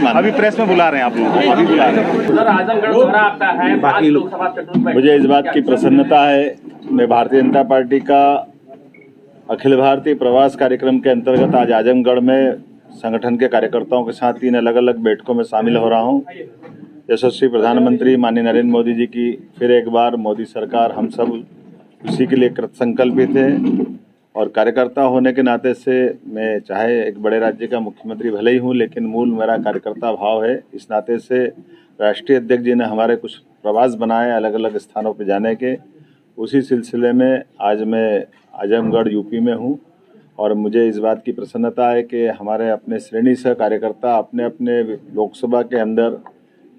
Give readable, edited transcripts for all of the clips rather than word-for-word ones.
अभी प्रेस में बुला रहे हैं आप लोग, अभी बुला रहे हैं। सर, आजमगढ़ दोहरा आता है, बाकी लोकसभा क्षेत्रों में मुझे इस बात की प्रसन्नता है, मैं भारतीय जनता पार्टी का अखिल भारतीय प्रवास कार्यक्रम के अंतर्गत आज आजमगढ़ में संगठन के कार्यकर्ताओं के साथ 3 अलग अलग बैठकों में शामिल हो रहा हूं। यशस्वी प्रधानमंत्री माननीय नरेंद्र मोदी जी की फिर एक बार मोदी सरकार, हम सब उसी के लिए कृत संकल्पित है। और कार्यकर्ता होने के नाते से मैं चाहे एक बड़े राज्य का मुख्यमंत्री भले ही हूँ, लेकिन मूल मेरा कार्यकर्ता भाव है। इस नाते से राष्ट्रीय अध्यक्ष जी ने हमारे कुछ प्रवास बनाए अलग अलग स्थानों पर जाने के, उसी सिलसिले में आज मैं आजमगढ़ यूपी में हूँ। और मुझे इस बात की प्रसन्नता है कि हमारे अपने श्रेणी से कार्यकर्ता अपने अपने लोकसभा के अंदर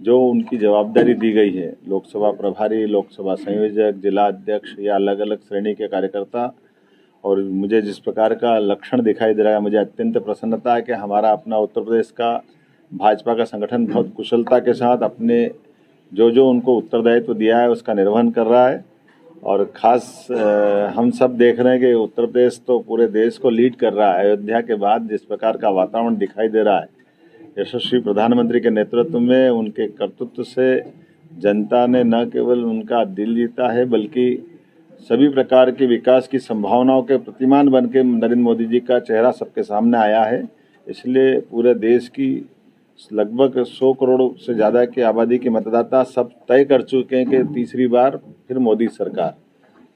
जो उनकी जवाबदारी दी गई है, लोकसभा प्रभारी, लोकसभा संयोजक, जिला अध्यक्ष या अलग अलग श्रेणी के कार्यकर्ता, और मुझे जिस प्रकार का लक्षण दिखाई दे रहा है, मुझे अत्यंत प्रसन्नता है कि हमारा अपना उत्तर प्रदेश का भाजपा का संगठन बहुत कुशलता के साथ अपने जो उनको उत्तरदायित्व दिया है उसका निर्वहन कर रहा है। और ख़ास हम सब देख रहे हैं कि उत्तर प्रदेश तो पूरे देश को लीड कर रहा है। अयोध्या के बाद जिस प्रकार का वातावरण दिखाई दे रहा है, यशस्वी प्रधानमंत्री के नेतृत्व में, उनके कर्तृत्व से जनता ने न केवल उनका दिल जीता है, बल्कि सभी प्रकार के विकास की संभावनाओं के प्रतिमान बन के नरेंद्र मोदी जी का चेहरा सबके सामने आया है। इसलिए पूरे देश की लगभग 100 करोड़ से ज़्यादा की आबादी के मतदाता सब तय कर चुके हैं कि तीसरी बार फिर मोदी सरकार।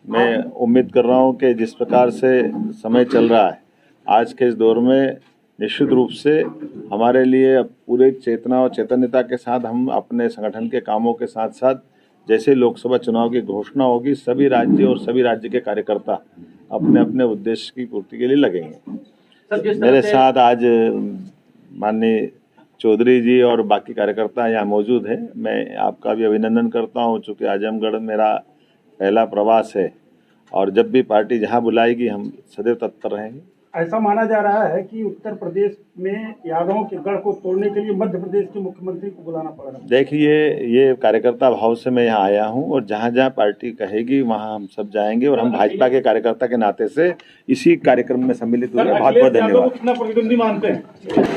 मैं उम्मीद कर रहा हूं कि जिस प्रकार से समय चल रहा है आज के इस दौर में, निश्चित रूप से हमारे लिए पूरे चेतना और चैतन्यता के साथ हम अपने संगठन के कामों के साथ साथ जैसे लोकसभा चुनाव की घोषणा होगी, सभी राज्य और सभी राज्य के कार्यकर्ता अपने अपने उद्देश्य की पूर्ति के लिए लगेंगे। मेरे साथ आज माननीय चौधरी जी और बाकी कार्यकर्ता यहाँ मौजूद हैं। मैं आपका भी अभिनंदन करता हूँ, चूँकि आजमगढ़ मेरा पहला प्रवास है और जब भी पार्टी जहाँ बुलाएगी हम सदैव तत्पर रहेंगे। ऐसा माना जा रहा है कि उत्तर प्रदेश में यादवों के गढ़ को तोड़ने के लिए मध्य प्रदेश के मुख्यमंत्री को बुलाना पड़ रहा है। देखिए, ये कार्यकर्ता भाव से मैं यहाँ आया हूँ और जहाँ जहाँ पार्टी कहेगी वहाँ हम सब जाएंगे और हम भाजपा के कार्यकर्ता के नाते से इसी कार्यक्रम में सम्मिलित हुए। बहुत बहुत धन्यवाद। कितना प्रतिद्वंदी मानते हैं?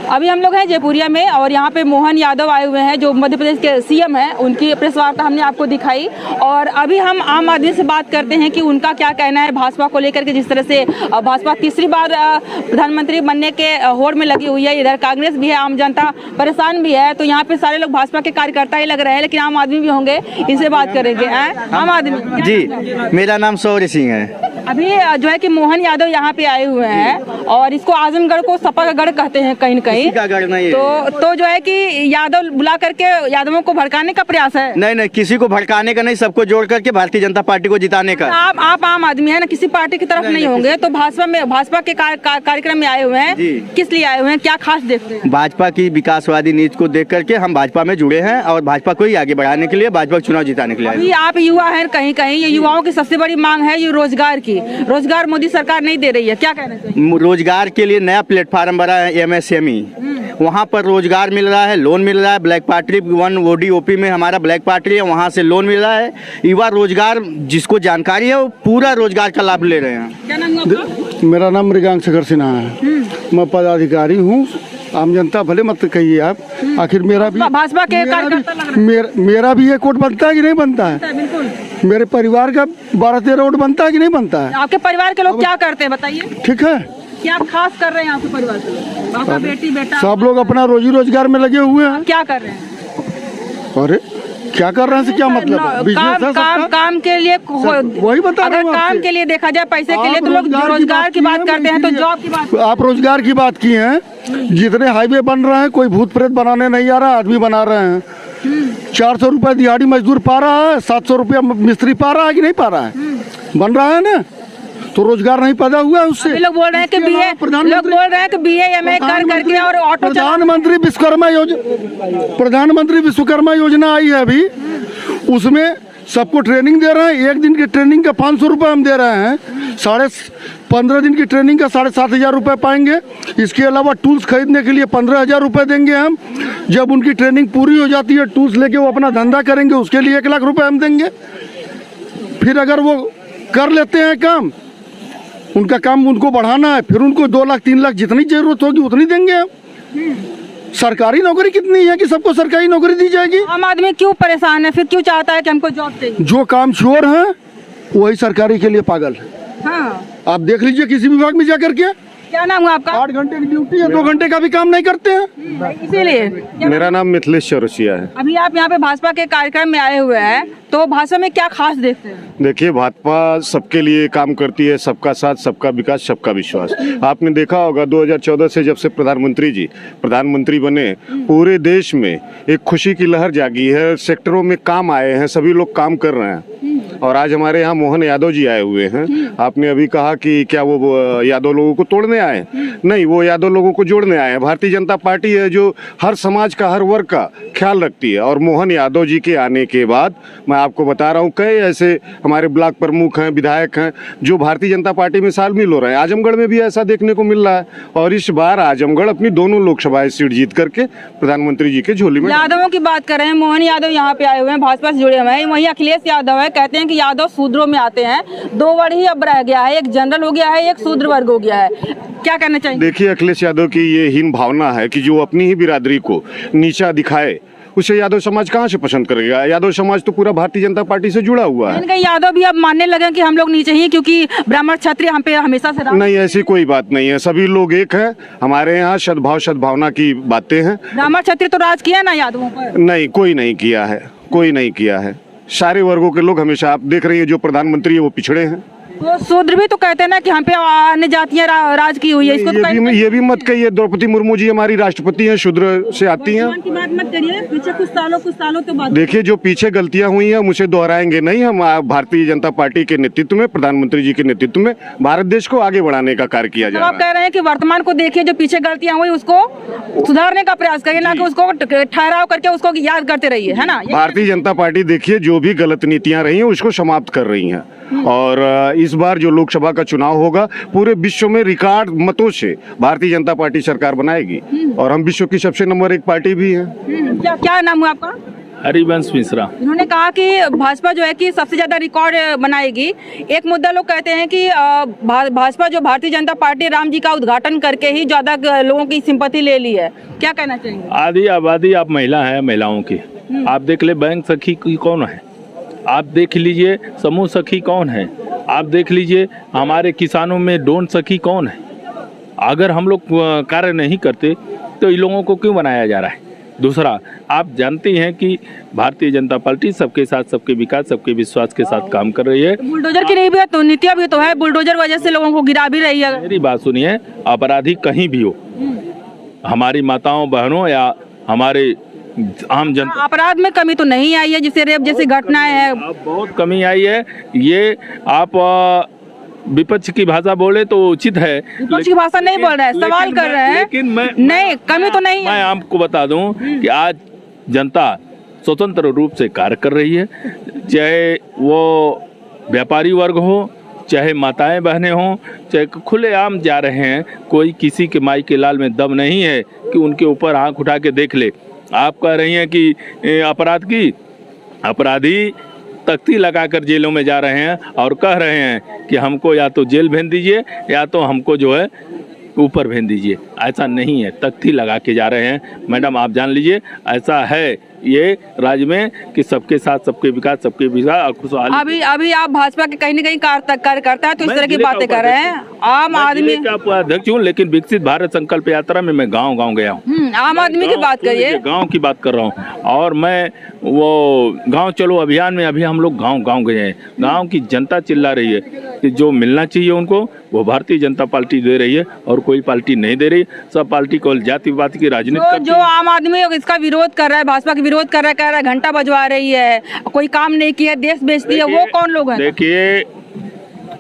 अभी हम लोग हैं जयपुरिया में और यहाँ पे मोहन यादव आए हुए हैं जो मध्य प्रदेश के सीएम हैं। उनकी प्रेस वार्ता हमने आपको दिखाई और अभी हम आम आदमी से बात करते हैं कि उनका क्या कहना है भाजपा को लेकर के। जिस तरह से भाजपा तीसरी बार प्रधानमंत्री बनने के होड़ में लगी हुई है, इधर कांग्रेस भी है, आम जनता परेशान भी है। तो यहाँ पे सारे लोग भाजपा के कार्यकर्ता ही लग रहे हैं, लेकिन आम आदमी भी होंगे, इनसे बात करेंगे। आम आदमी जी, मेरा नाम शौर्य सिंह है। अभी जो है कि मोहन यादव यहाँ पे आए हुए हैं और इसको आजमगढ़ को सपा का गढ़ कहते हैं कहीं न कहीं। तो जो है कि यादव बुला करके यादवों को भड़काने का प्रयास है। नहीं, किसी को भड़काने का नहीं, सबको जोड़ करके भारतीय जनता पार्टी को जिताने का। आप आम आदमी है ना, किसी पार्टी की तरफ नहीं होंगे। तो भाजपा के कार्यक्रम में आए हुए हैं, किस लिए आए हुए हैं, क्या खास देखते हैं? भाजपा की विकासवादी नीति को देख करके हम भाजपा में जुड़े हैं और भाजपा को ही आगे बढ़ाने के लिए, भाजपा चुनाव जिताने के लिए। अभी आप युवा हैं, कहीं कहीं ये युवाओं की सबसे बड़ी मांग है ये रोजगार की। रोजगार मोदी सरकार नहीं दे रही है, क्या कहना चाहिए? रोजगार के लिए नया प्लेटफार्म बना है MSME, वहाँ पर रोजगार मिल रहा है, लोन मिल रहा है। ब्लैक पार्टी 1 ODOP में हमारा ब्लैक पार्टी है, वहाँ से लोन मिल रहा है। युवा रोजगार जिसको जानकारी है वो पूरा रोजगार का लाभ ले रहे हैं। क्या नाम है आपका? मेरा नाम मृगांक शेखर सिन्हा है, मैं पदाधिकारी हूँ। आम जनता भले मत कहिए आप, आखिर मेरा भी भाजपा के कार्यकर्ता लग रहे हैं। मेरा भी एक वोट बनता है कि नहीं बनता है? बिल्कुल। मेरे परिवार का 12-13 वोट बनता है कि नहीं बनता है? आपके परिवार के लोग क्या करते हैं बताइए? ठीक है, क्या आप खास कर रहे हैं आपके परिवार के लोग? आपका बेटी बेटा सब लोग अपना रोजी रोजगार में लगे हुए हैं। क्या कर रहे हैं? अरे क्या कर रहे हैं, क्या मतलब है? बिजनेस है सबका? काम के लिए वही बता रहा हूं। अगर काम के लिए देखा जाए, पैसे के लिए, तो लोग रोजगार की बात करते हैं। तो जॉब की बात, आप रोजगार की बात की है। जितने हाईवे बन रहे हैं, कोई भूत प्रेत बनाने नहीं आ रहा, आदमी बना रहे हैं। 400 रुपए दिहाड़ी मजदूर पा रहा है, 700 रुपया मिस्त्री पा रहा है कि नहीं पा रहा है? बन रहा है ना, तो रोजगार नहीं पैदा हुआ है उससे। लोग बोल रहे हैं कि BA MA कर करके और ऑटो। प्रधानमंत्री विश्वकर्मा योजना आई है अभी, उसमें सबको ट्रेनिंग दे रहे हैं। 1 दिन की ट्रेनिंग का 500 रुपये हम दे रहे हैं, 15 दिन की ट्रेनिंग का 7,500 रुपये पाएंगे। इसके अलावा टूल्स खरीदने के लिए 15,000 रुपये देंगे हम। जब उनकी ट्रेनिंग पूरी हो जाती है, टूल्स लेके वो अपना धंधा करेंगे, उसके लिए 1 लाख रुपये हम देंगे। फिर अगर वो कर लेते हैं काम, उनका काम उनको बढ़ाना है, फिर उनको 2 लाख 3 लाख जितनी जरूरत होगी उतनी देंगे हम। सरकारी नौकरी कितनी है कि सबको सरकारी नौकरी दी जाएगी? आम आदमी क्यों परेशान है, फिर क्यों चाहता है कि हमको जॉब चाहिए? जो काम चोर है वही सरकारी के लिए पागल है। हाँ, आप देख लीजिए किसी विभाग में जाकर के, क्या नाम हुआ आपका? 8 घंटे की ड्यूटी है, 2 घंटे का भी काम नहीं करते हैं। इसीलिए मेरा नाम मिथिलेश चौरसिया है। अभी आप यहाँ पे भाजपा के कार्यक्रम में आए हुए हैं, तो भाजपा में क्या खास देखते हैं? देखिए, भाजपा सबके लिए काम करती है, सबका साथ, सबका विकास, सबका विश्वास। आपने देखा होगा 2014 से जब से प्रधानमंत्री बने, पूरे देश में एक खुशी की लहर जागी है, सेक्टरों में काम आए हैं, सभी लोग काम कर रहे हैं। और आज हमारे यहाँ मोहन यादव जी आए हुए हैं। आपने अभी कहा कि क्या वो यादव लोगों को तोड़ने आए? नहीं, वो यादव लोगों को जोड़ने आए हैं। भारतीय जनता पार्टी है जो हर समाज का, हर वर्ग का ख्याल रखती है। और मोहन यादव जी के आने के बाद मैं आपको बता रहा हूँ, कई ऐसे हमारे ब्लॉक प्रमुख हैं, विधायक हैं जो भारतीय जनता पार्टी में शामिल हो रहे हैं। आजमगढ़ में भी ऐसा देखने को मिल रहा है। और इस बार आजमगढ़ अपनी दोनों लोकसभा सीट जीत करके प्रधानमंत्री जी के झोली में। यादवों की बात कर रहे हैं, मोहन यादव यहाँ पे आए हुए हैं, भाजपा से जुड़े हुए हैं। वहीं अखिलेश यादव है, कहते हैं कि यादव शूद्रों में आते हैं। 2 वर्ग ही अब रह गया है, एक जनरल हो गया है, एक शूद्र वर्ग हो गया है। क्या कहना चाहिए? देखिए, अखिलेश यादव की ये हीन भावना है कि जो अपनी ही बिरादरी को नीचा दिखाए, उसे यादव समाज कहाँ से पसंद करेगा? यादव समाज तो पूरा भारतीय जनता पार्टी से जुड़ा हुआ है। इनका यादव भी अब मानने लगे कि हम लोग नीचे ही, क्योंकि ब्राह्मण क्षत्रिय हम पे हमेशा से नहीं, ऐसी कोई बात नहीं है। सभी लोग एक हैं। हमारे यहाँ सद्भावना की बातें हैं। ब्राह्मण क्षत्रिय तो राज किया ना यादवों पर? नहीं, कोई नहीं किया है, कोई नहीं किया है। सारे वर्गों के लोग, हमेशा आप देख रही है जो प्रधानमंत्री है वो पिछड़े हैं। तो शूद्र भी तो कहते हैं ना कि हम पे अन्य जातियां राज की हुई है। इसको ये भी मत कहिए। द्रौपदी मुर्मू जी हमारी राष्ट्रपति हैं, शूद्र से आती हैं। की बात मत करिए, पीछे कुछ सालों तो बात। देखिए, जो पीछे गलतियां हुई हैं हम उसे दोहराएंगे नहीं। हम भारतीय जनता पार्टी के नेतृत्व में, प्रधानमंत्री जी के नेतृत्व में भारत देश को आगे बढ़ाने का कार्य किया जा रहा है। आप कह रहे हैं कि वर्तमान को देखिए, जो पीछे गलतियां हुई उसको सुधारने का प्रयास करिए, ना कि उसको ठहराव करके उसको याद करते रहिए, है ना? भारतीय जनता पार्टी देखिए जो भी गलत नीतियां रही हैं उसको समाप्त कर रही हैं। और इस बार जो लोकसभा का चुनाव होगा, पूरे विश्व में रिकॉर्ड मतों से भारतीय जनता पार्टी सरकार बनाएगी। और हम विश्व की सबसे नंबर 1 पार्टी भी है। क्या नाम है आपका? हरिवंश मिश्रा। इन्होंने कहा कि भाजपा जो है कि सबसे ज्यादा रिकॉर्ड बनाएगी। एक मुद्दा लोग कहते हैं कि भाजपा जो भारतीय जनता पार्टी राम जी का उद्घाटन करके ही ज्यादा लोगों की सिंपैथी ले ली है। क्या कहना चाहेंगे? आधी आबादी आप महिला है, महिलाओं की आप देख ले, बैंक सखी कौन है, आप देख लीजिए समूह सखी कौन है, आप देख लीजिए हमारे किसानों में डोन सखी कौन है। अगर हम लोग कार्य नहीं करते तो इन लोगों को क्यों बनाया जा रहा है? दूसरा, आप जानते हैं कि भारतीय जनता पार्टी सबके साथ, सबके विकास, सबके विश्वास के साथ काम कर रही है। बुलडोजर की नहीं भी है तो नीतियां भी तो है, बुलडोजर वजह से लोगों को गिरा भी रही है। मेरी बात सुनिए, अपराधी कहीं भी हो, हमारी माताओं बहनों या हमारे आम जनता, अपराध में कमी तो नहीं आई है, जिसे रेप जैसी घटनाएं हैं। अब बहुत कमी आई है। ये आप विपक्ष की भाषा बोले तो उचित है, विपक्ष की भाषा नहीं बोल रहे हैं, सवाल कर रहे हैं। लेकिन नहीं, कमी तो नहीं है। मैं आपको बता दूं कि आज जनता स्वतंत्र रूप से कार्य कर रही है, चाहे वो व्यापारी वर्ग हो, चाहे माताएं बहनें हों, चाहे खुलेआम जा रहे हैं। कोई किसी के माई के लाल में दम नहीं है कि उनके ऊपर आंख उठा के देख ले। आप कह रही हैं कि अपराधी तख्ती लगाकर जेलों में जा रहे हैं और कह रहे हैं कि हमको या तो जेल भेज दीजिए या तो हमको जो है ऊपर भेज दीजिए। ऐसा नहीं है, तख्ती लगा के जा रहे हैं। मैडम आप जान लीजिए, ऐसा है ये राज्य में कि सबके साथ, सबके विकास, सबके विकास, खुशहाली। अभी आप भाजपा के कहीं न कहीं कार्यकर्ता है तो इस तरह की बातें कर रहे हैं। आम आदमी का अध्यक्ष हूँ, लेकिन विकसित भारत संकल्प यात्रा में मैं गाँव गया हूँ। आम आदमी की बात करिए, गाँव की बात कर रहा हूँ। और मैं वो गाँव चलो अभियान में अभी हम लोग गाँव गए हैं। गाँव की जनता चिल्ला रही है कि जो मिलना चाहिए उनको वो भारतीय जनता पार्टी दे रही है और कोई पार्टी नहीं दे रही। सब पार्टी को जातिवाद की राजनीति जो आम आदमी इसका विरोध कर रहा है, भाजपा का विरोध कर रहा है, कह रहा है घंटा बजवा रही है, कोई काम नहीं किया, देश बेचती है, वो कौन लोग हैं? देखिए,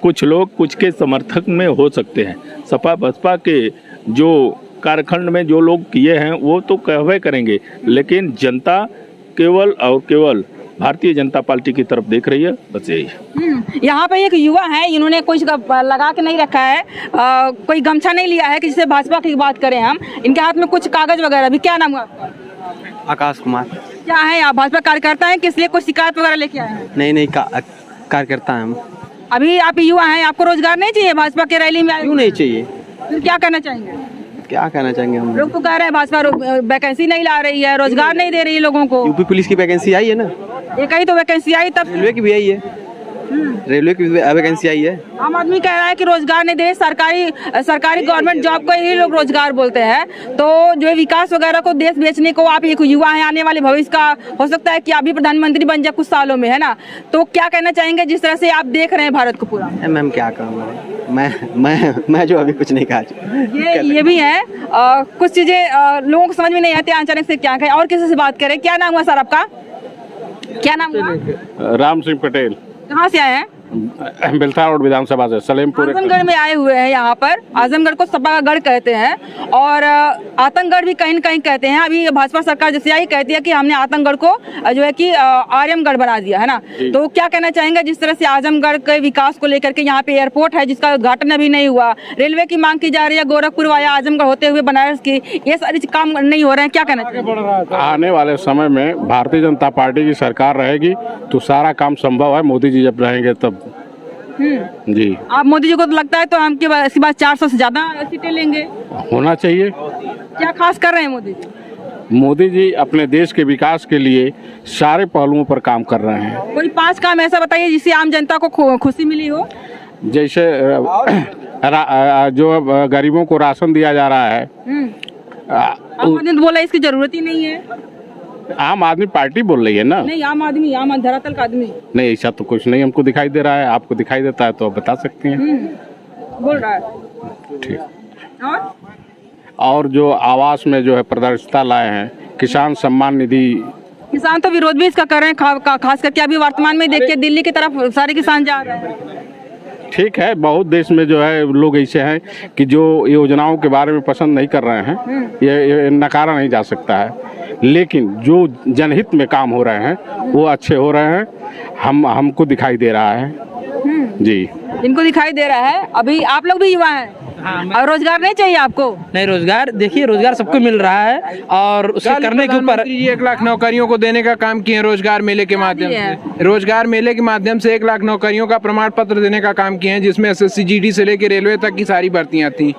कुछ लोग कुछ के समर्थक में हो सकते हैं। सपा बसपा के जो कार्यखंड में जो लोग किए हैं वो तो कहवे करेंगे, लेकिन जनता केवल और केवल भारतीय जनता पार्टी की तरफ देख रही है, बस यही है। यहाँ पे एक युवा है, इन्होंने कुछ लगा के नहीं रखा है, कोई गमछा नहीं लिया है कि जिससे भाजपा की बात करें हम। इनके हाथ में कुछ कागज वगैरह भी। क्या नाम है आपका? आकाश कुमार। क्या है आप भाजपा कार्यकर्ता हैं, किस लिए कुछ शिकायत वगैरह लेके आए हैं? नहीं, कार्यकर्ता हैं हम। अभी आप युवा हैं, आपको रोजगार नहीं चाहिए? भाजपा के रैली में क्यों नहीं चाहिए? फिर क्या करना चाहेंगे? क्या कहना चाहेंगे हम? लोग तो कह रहे हैं भाजपा वैकेंसी नहीं ला रही है, रोजगार नहीं दे रही है लोगों को। यूपी पुलिस की वैकेंसी आई है ना, एक ही तो वैकेंसी आई, तब रेलवे की भी आई है, रेलवे की वैकेंसी आई है। आम आदमी कह रहा है कि रोजगार नहीं दे, सरकारी गवर्नमेंट जॉब को ही लोग रोजगार बोलते हैं। तो जो विकास वगैरह को देश बेचने को, आप एक युवा है, आने वाले भविष्य का हो सकता है कि आप भी प्रधानमंत्री बन जाए कुछ सालों में, है ना? तो क्या कहना चाहेंगे जिस तरह से आप देख रहे हैं भारत को पूरा? मैम क्या कहूँगा मैं जो अभी कुछ नहीं कहा। ये भी है, कुछ चीजें लोगों को समझ में नहीं आती अचानक से क्या कहें। और किसी से बात करें, क्या नाम हुआ सर आपका? क्या नाम हुआ? राम सिंह पटेल, कहाँ से आए हैं? बिलथा रोड विधानसभा से, सलेमपुर। आजमगढ़ में आए हुए हैं यहाँ पर। आजमगढ़ को सपा का गढ़ कहते हैं और आतंकगढ़ भी कहीं न कहीं कहते हैं। अभी भाजपा सरकार जैसे आई कहती है कि हमने आतंकगढ़ को जो है कि आर्यमगढ़ बना दिया, है ना? तो क्या कहना चाहेंगे जिस तरह से आजमगढ़ के विकास को लेकर के यहाँ पे एयरपोर्ट है जिसका उद्घाटन अभी नहीं हुआ, रेलवे की मांग की जा रही है गोरखपुर वाया आजमगढ़ होते हुए बनारस की, ये सारे काम नहीं हो रहे हैं, क्या कहना चाहेंगे? आने वाले समय में भारतीय जनता पार्टी की सरकार रहेगी तो सारा काम संभव है। मोदी जी जब रहेंगे तब जी। आप मोदी जी को तो लगता है तो हम इसके बाद 400 से ज्यादा सीटें लेंगे, होना चाहिए। क्या खास कर रहे हैं मोदी जी? मोदी जी अपने देश के विकास के लिए सारे पहलुओं पर काम कर रहे हैं। कोई 5 काम ऐसा बताइए जिससे आम जनता को खुशी मिली हो। जैसे जो गरीबों को राशन दिया जा रहा है। आम आदमी तो बोला इसकी जरूरत ही नहीं है। आम आदमी पार्टी बोल रही है ना? नहीं, आम धरातल का आदमी नहीं, ऐसा तो कुछ नहीं हमको दिखाई दे रहा है। आपको दिखाई देता है तो आप बता सकते हैं। बोल रहा है। ठीक। और जो आवास में जो है पारदर्शिता लाए हैं, किसान सम्मान निधि। किसान तो विरोध भी इसका कर रहे हैं, खास करके अभी वर्तमान में देखिए दिल्ली की तरफ सारे किसान जा रहे हैं। ठीक है, बहुत देश में जो है लोग ऐसे हैं कि जो योजनाओं के बारे में पसंद नहीं कर रहे हैं, ये नकारा नहीं जा सकता है। लेकिन जो जनहित में काम हो रहे हैं वो अच्छे हो रहे हैं, हमको दिखाई दे रहा है जी। इनको दिखाई दे रहा है। अभी आप लोग भी युवा हैं और रोजगार नहीं चाहिए आपको? नहीं, रोजगार देखिए, रोजगार सबको मिल रहा है और उसके करने के ऊपर 1 लाख नौकरियों को देने का काम किए रोजगार मेले के माध्यम से। रोजगार मेले के माध्यम से 1 लाख नौकरियों का प्रमाण पत्र देने का काम किए हैं, जिसमें SSC GD से लेकर रेलवे तक की सारी भर्तियां थी।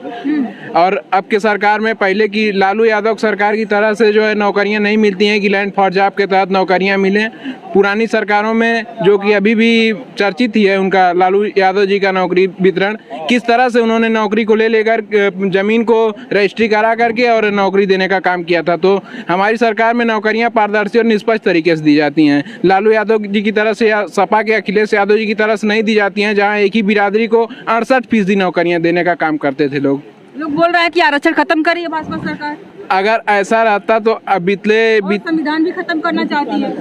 और अब के सरकार में पहले की लालू यादव सरकार की तरह से जो है नौकरियां नहीं मिलती हैं कि लैंड फॉर जॉब के तहत नौकरियां मिले। पुरानी सरकारों में जो कि अभी भी चर्चित ही है उनका, लालू यादव जी का नौकरी वितरण, किस तरह से उन्होंने नौकरी को ले लेकर जमीन को रजिस्ट्री करा करके और नौकरी देने का काम किया था। तो हमारी सरकार में नौकरियां पारदर्शी और निष्पक्ष तरीके से दी जाती हैं। लालू यादव जी की तरफ से या सपा के अखिलेश यादव जी की तरफ से नहीं दी जाती हैं, जहां एक ही बिरादरी को 68% नौकरियां देने का काम करते थे लोग बोल रहे हैं कि आरक्षण खत्म करिए भाजपा सरकार। अगर ऐसा रहता तो संविधान भी खत्म करना चाहती है।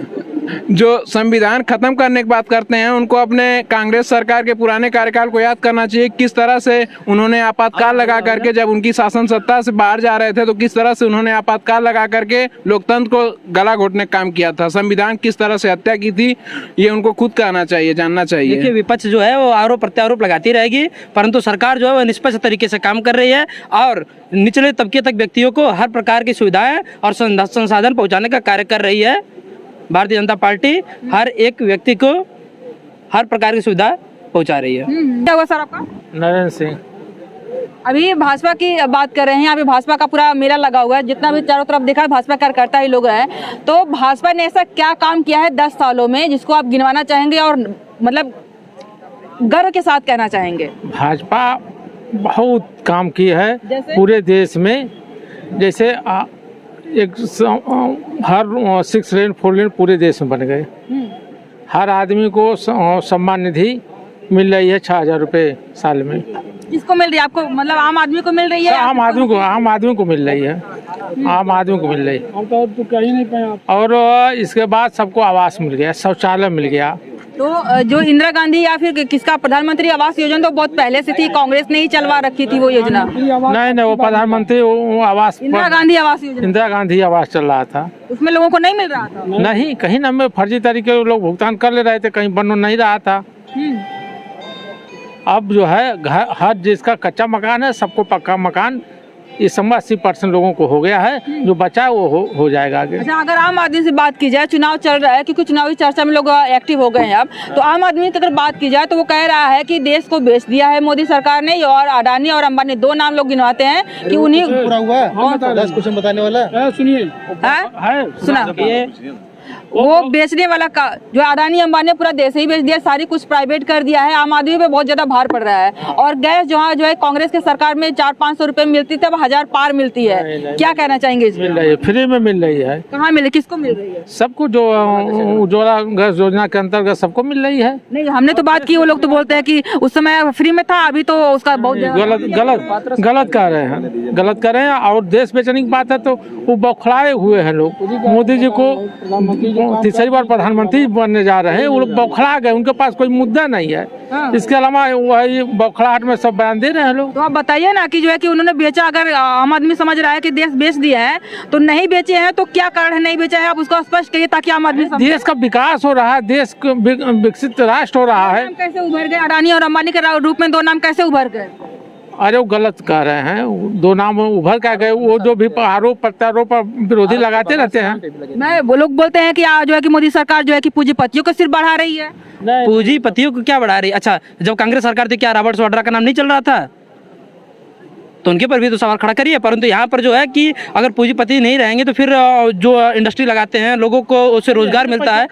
जो संविधान खत्म करने की बात करते हैं उनको अपने कांग्रेस सरकार के पुराने कार्यकाल को याद करना चाहिए। किस तरह से उन्होंने आपातकाल लगा करके, जब उनकी शासन सत्ता से बाहर जा रहे थे तो किस तरह से उन्होंने आपातकाल लगा करके लोकतंत्र को गला घोटने का काम किया था। संविधान किस तरह से हत्या की थी ये उनको खुद कहना चाहिए, जानना चाहिए। देखिए, विपक्ष जो है वो आरोप प्रत्यारोप लगाती रहेगी, परंतु सरकार जो है वो निष्पक्ष तरीके से काम कर रही है और निचले तबके तक व्यक्तियों को हर प्रकार की सुविधाएं और संसाधन पहुंचाने का कार्य कर रही है। भारतीय जनता पार्टी हर एक व्यक्ति को हर प्रकार की सुविधा पहुंचा रही है। क्या हुआ सर आपका? नरेंद्र सिंह। अभी भाजपा की बात कर रहे हैं। यहाँ पे भाजपा का पूरा मेला लगा हुआ है, जितना भी चारों तरफ देखा है भाजपा कार्यकर्ता ही लोग हैं। तो भाजपा ने ऐसा क्या काम किया है 10 सालों में जिसको आप गिनवाना चाहेंगे और मतलब गर्व के साथ कहना चाहेंगे? भाजपा बहुत काम की है पूरे देश में। जैसे हर 6 लेन 4 लेन पूरे देश में बन गए। हर आदमी को सम्मान निधि मिल रही है 6000 रुपये साल में। किसको मिल रही है? आपको मतलब आम आदमी को मिल रही है? आम आदमी को मिल रही है। आम आदमी को मिल रही है। तो कहीं नहीं पाया। और इसके बाद सबको आवास मिल गया, शौचालय मिल गया। तो जो इंदिरा गांधी या फिर किसका प्रधानमंत्री आवास योजना तो बहुत पहले से थी, कांग्रेस ने ही चलवा रखी थी वो योजना। नहीं, वो प्रधानमंत्री आवास, इंदिरा गांधी आवास योजना, इंदिरा गांधी आवास चल रहा था। उसमें लोगों को नहीं मिल रहा था। नहीं, कहीं ना में फर्जी तरीके से लोग भुगतान कर ले रहे थे, कहीं बन नहीं रहा था। अब जो है हर जिसका कच्चा मकान है सबको पक्का मकान ये 80% लोगों को हो गया है, जो बचा है वो हो जाएगा आगे। अच्छा, अगर आम आदमी से बात की जाए, चुनाव चल रहा है क्योंकि चुनावी चर्चा में लोग एक्टिव हो गए हैं अब, तो आम आदमी की अगर बात की जाए तो वो कह रहा है कि देश को बेच दिया है मोदी सरकार ने, और अडानी और अंबानी 2 नाम लोग गिनवाते हैं कि उन्हीं पूरा हुआ 10 क्वेश्चन बताने वाला सुनिए, सुना वो बेचने वाला का जो अडानी अंबानी ने पूरा देश ही बेच दिया, सारी कुछ प्राइवेट कर दिया है। आम आदमी पे बहुत ज्यादा भार पड़ रहा है। और गैस जो है कांग्रेस के सरकार में 400-500 रुपए मिलती थी, अब 1000 पार मिलती है। क्या कहना चाहेंगे इसमें? मिल रही है, फ्री में मिल रही है। कहाँ मिले, किसको मिल रही है? सबको, जो उज्ज्वला गैस योजना के अंतर्गत सबको मिल रही है। नहीं, हमने तो बात की, वो लोग तो बोलते हैं कि उस समय फ्री में था, अभी तो उसका बहुत गलत कर रहे हैं, गलत कर रहे हैं। और देश बेचने की बात है तो वो बौखलाए हुए हैं लोग। मोदी जी को तीसरी बार प्रधानमंत्री बनने जा रहे हैं, वो लोग बौखला गए, उनके पास कोई मुद्दा नहीं है। इसके अलावा वही बौखलाहट में सब बयान दे रहे हैं लोग। तो आप बताइए ना कि जो है कि उन्होंने बेचा, अगर आम आदमी समझ रहा है कि देश बेच दिया है तो नहीं बेचे हैं, तो क्या कारण है नहीं बेचा है, आप उसको स्पष्ट करिए ताकि आम आदमी समझे। देश का विकास हो रहा है, देश विकसित राष्ट्र हो रहा है। कैसे उभर गए अडानी और अंबानी के रूप में 2 नाम कैसे उभर गए? अरे वो गलत कह रहे हैं, 2 नाम उभर कर गए। वो जो भी आरोप प्रत्यारोप विरोधी लगाते रहते हैं। वो लोग बोलते हैं कि जो है कि मोदी सरकार जो है कि पूंजीपतियों को सिर्फ बढ़ा रही है। पूंजीपतियों को क्या बढ़ा रही? अच्छा, जब कांग्रेस सरकार थी क्या रॉबर्ट वाड्रा का नाम नहीं चल रहा था? तो उनके पर भी तो सवाल खड़ा करिए। परंतु यहाँ पर जो है कि अगर पूंजीपति नहीं रहेंगे तो फिर जो इंडस्ट्री लगाते हैं, लोगों को उससे रोजगार मिलता है।